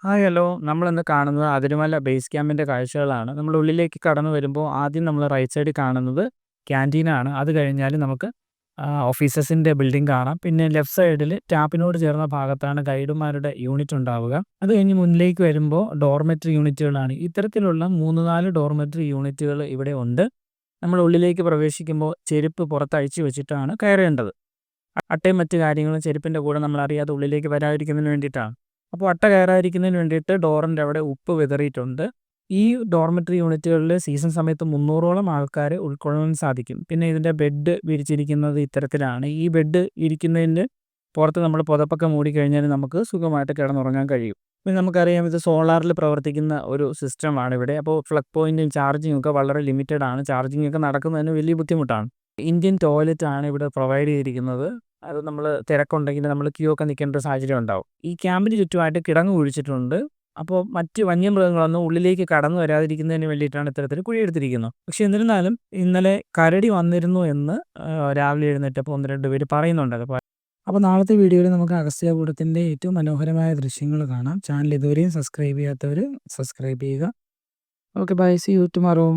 Hi hello നമ്മളിന്ന് കാണുന്നത് Athirumala base ക്യാമ്പിൻ്റെ കാഴ്ചകളാണ്. നമ്മൾ ഉള്ളിലേക്ക് കടന്നു വരുമ്പോൾ ആദ്യം നമ്മൾ റൈറ്റ് സൈഡിൽ കാണുന്നത് ക്യാൻറ്റീനാണ്. അത് കഴിഞ്ഞാൽ നമുക്ക് ഓഫീസസിൻ്റെ ബിൽഡിംഗ് കാണാം. പിന്നെ ലെഫ്റ്റ് സൈഡിൽ ടാപ്പിനോട് ചേർന്ന ഭാഗത്താണ് ഗൈഡുമാരുടെ യൂണിറ്റ് ഉണ്ടാവുക. അത് കഴിഞ്ഞ് മുന്നിലേക്ക് വരുമ്പോൾ ഡോർമെറ്ററി യൂണിറ്റുകളാണ്. ഇത്തരത്തിലുള്ള 3-4 ഡോർമെറ്ററി യൂണിറ്റുകൾ ഇവിടെ ഉണ്ട്. നമ്മൾ ഉള്ളിലേക്ക് പ്രവേശിക്കുമ്പോൾ ചെരുപ്പ് പുറത്തഴിച്ചു വെച്ചിട്ടാണ് കയറേണ്ടത്. അട്ടയും മറ്റു കാര്യങ്ങളും ചെരുപ്പിൻ്റെ കൂടെ നമ്മൾ അറിയാതെ ഉള്ളിലേക്ക് വരാതിരിക്കുന്നതിന് വേണ്ടിയിട്ടാണ്. അപ്പോൾ അട്ട കയറാതിരിക്കുന്നതിന് വേണ്ടിയിട്ട് ഡോറിൻ്റെ അവിടെ ഉപ്പ് വിതറിയിട്ടുണ്ട്. ഈ ഡോർമെറ്ററി യൂണിറ്റുകളിൽ സീസൺ സമയത്ത് 300ഓളം ആൾക്കാരെ ഉൾക്കൊള്ളാൻ സാധിക്കും. പിന്നെ ഇതിൻ്റെ ബെഡ് വിരിച്ചിരിക്കുന്നത് ഇത്തരത്തിലാണ്. ഈ ബെഡ് ഇരിക്കുന്നതിൻ്റെ പുറത്ത് നമ്മൾ പുതപ്പൊക്കെ മൂടിക്കഴിഞ്ഞാൽ നമുക്ക് സുഖമായിട്ട് കിടന്നുറങ്ങാൻ കഴിയും. പിന്നെ നമുക്കറിയാം ഇത് സോളാറിൽ പ്രവർത്തിക്കുന്ന ഒരു സിസ്റ്റമാണ് ഇവിടെ. അപ്പോൾ പ്ലഗ് പോയിൻറ്റും ചാർജിങ്ങും ഒക്കെ വളരെ ലിമിറ്റഡ് ആണ്. ചാർജിങ് ഒക്കെ നടക്കുന്നതിന് വലിയ ബുദ്ധിമുട്ടാണ്. ഇന്ത്യൻ ടോയ്ലറ്റ് ആണ് ഇവിടെ പ്രൊവൈഡ് ചെയ്തിരിക്കുന്നത്. അത് നമ്മൾ തിരക്കുണ്ടെങ്കിൽ നമ്മൾ ക്യൂ ഒക്കെ നിൽക്കേണ്ട ഒരു സാഹചര്യം ഉണ്ടാവും. ഈ ക്യാമ്പിന് ചുറ്റുമായിട്ട് കിടങ്ങ് കുഴിച്ചിട്ടുണ്ട്. അപ്പോൾ മറ്റ് വന്യമൃഗങ്ങളൊന്നും ഉള്ളിലേക്ക് കടന്നു വരാതിരിക്കുന്നതിന് വേണ്ടിയിട്ടാണ് ഇത്തരത്തിൽ കുഴിയെടുത്തിരിക്കുന്നത്. പക്ഷേ എന്നിരുന്നാലും ഇന്നലെ കരടി വന്നിരുന്നു എന്ന് രാവിലെ എഴുന്നേറ്റപ്പോൾ 1-2 പേര് പറയുന്നുണ്ട്. അപ്പോൾ നാളത്തെ വീഡിയോയിൽ നമുക്ക് അഗസ്ത്യാർകൂടത്തിൻ്റെ ഏറ്റവും മനോഹരമായ ദൃശ്യങ്ങൾ കാണാം. ചാനൽ ഇതുവരെയും സബ്സ്ക്രൈബ് ചെയ്യാത്തവർ സബ്സ്ക്രൈബ് ചെയ്യുക. Okay bye, see you tomorrow.